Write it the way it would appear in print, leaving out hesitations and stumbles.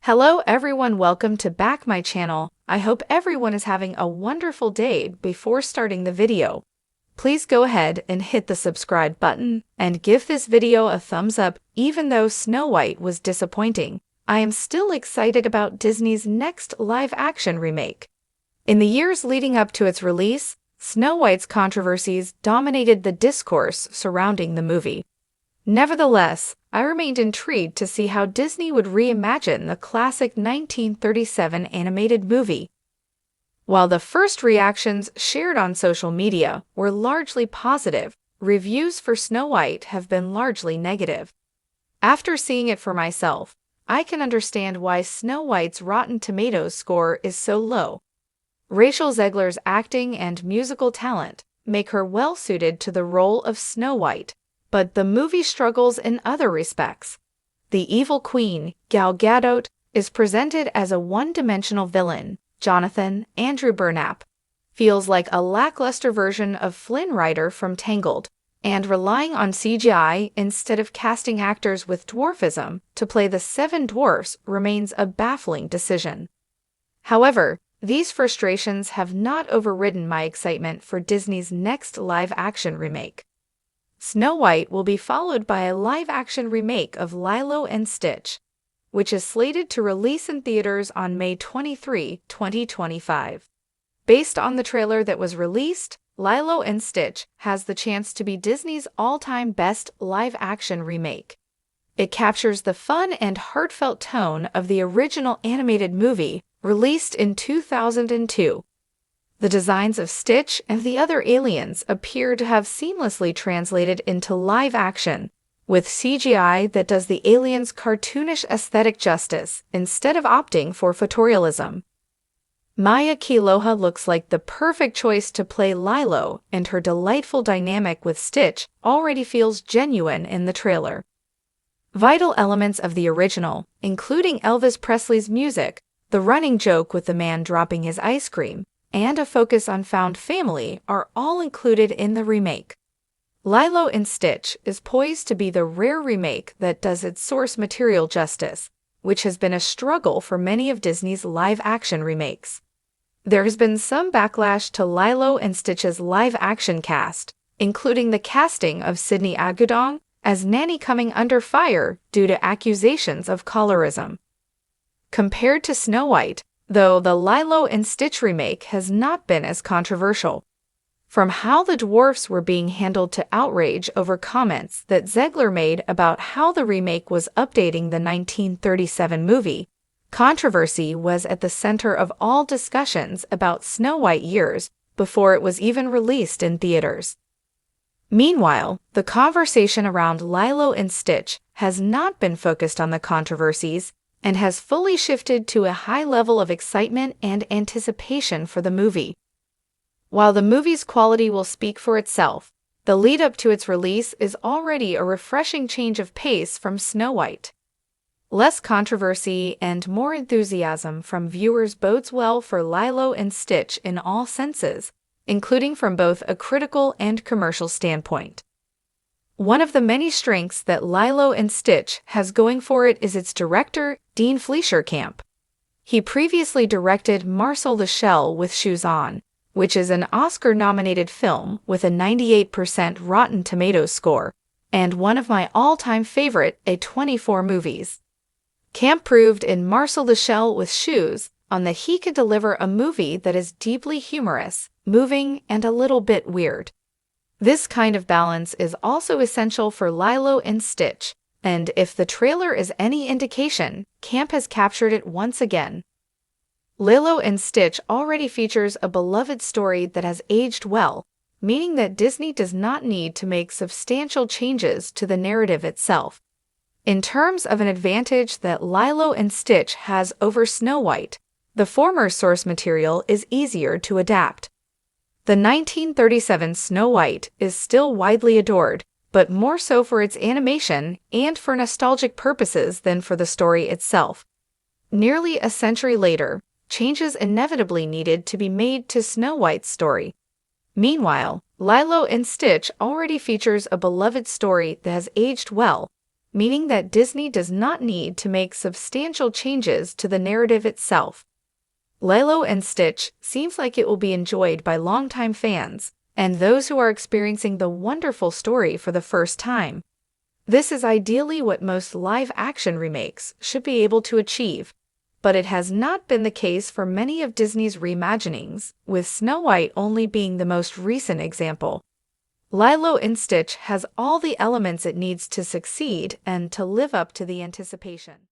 Hello everyone, welcome to back my channel. I hope everyone is having a wonderful day. Before starting the video, please go ahead and hit the subscribe button and give this video a thumbs up. Even though Snow White was disappointing, I am still excited about Disney's next live-action remake. In the years leading up to its release, Snow White's controversies dominated the discourse surrounding the movie. Nevertheless, I remained intrigued to see how Disney would reimagine the classic 1937 animated movie. While the first reactions shared on social media were largely positive, reviews for Snow White have been largely negative. After seeing it for myself, I can understand why Snow White's Rotten Tomatoes score is so low. Rachel Zegler's acting and musical talent make her well-suited to the role of Snow White, but the movie struggles in other respects. The evil queen, Gal Gadot, is presented as a one-dimensional villain. Jonathan, Andrew Burnap, feels like a lackluster version of Flynn Rider from Tangled, and relying on CGI instead of casting actors with dwarfism to play the seven dwarfs remains a baffling decision. However, these frustrations have not overridden my excitement for Disney's next live-action remake. Snow White will be followed by a live-action remake of Lilo and Stitch, which is slated to release in theaters on May 23, 2025. Based on the trailer that was released, Lilo and Stitch has the chance to be Disney's all-time best live-action remake. It captures the fun and heartfelt tone of the original animated movie released in 2002. The designs of Stitch and the other aliens appear to have seamlessly translated into live action, with CGI that does the aliens' cartoonish aesthetic justice instead of opting for photorealism. Maya Kealoha looks like the perfect choice to play Lilo, and her delightful dynamic with Stitch already feels genuine in the trailer. Vital elements of the original, including Elvis Presley's music, the running joke with the man dropping his ice cream, and a focus on found family, are all included in the remake. Lilo and Stitch is poised to be the rare remake that does its source material justice, which has been a struggle for many of Disney's live-action remakes. There has been some backlash to Lilo and Stitch's live-action cast, including the casting of Sydney Agudong as Nanny coming under fire due to accusations of colorism. Compared to Snow White, though, the Lilo and Stitch remake has not been as controversial. From how the dwarfs were being handled to outrage over comments that Zegler made about how the remake was updating the 1937 movie, controversy was at the center of all discussions about Snow White years before it was even released in theaters. Meanwhile, the conversation around Lilo and Stitch has not been focused on the controversies and has fully shifted to a high level of excitement and anticipation for the movie. While the movie's quality will speak for itself, the lead-up to its release is already a refreshing change of pace from Snow White. Less controversy and more enthusiasm from viewers bodes well for Lilo and Stitch in all senses, including from both a critical and commercial standpoint. One of the many strengths that Lilo and Stitch has going for it is its director, Dean Fleischerkamp. He previously directed Marcel the Shell with Shoes On, which is an Oscar-nominated film with a 98% Rotten Tomatoes score, and one of my all-time favorite A24 movies. Camp proved in Marcel the Shell with Shoes On that he could deliver a movie that is deeply humorous, moving, and a little bit weird. This kind of balance is also essential for Lilo and Stitch, and if the trailer is any indication, Camp has captured it once again. Lilo and Stitch already features a beloved story that has aged well, meaning that Disney does not need to make substantial changes to the narrative itself. In terms of an advantage that Lilo and Stitch has over Snow White, the former's source material is easier to adapt. The 1937 Snow White is still widely adored, but more so for its animation and for nostalgic purposes than for the story itself. Nearly a century later, changes inevitably needed to be made to Snow White's story. Meanwhile, Lilo and Stitch already features a beloved story that has aged well, meaning that Disney does not need to make substantial changes to the narrative itself. Lilo and Stitch seems like it will be enjoyed by longtime fans and those who are experiencing the wonderful story for the first time. This is ideally what most live-action remakes should be able to achieve, but it has not been the case for many of Disney's reimaginings, with Snow White only being the most recent example. Lilo and Stitch has all the elements it needs to succeed and to live up to the anticipation.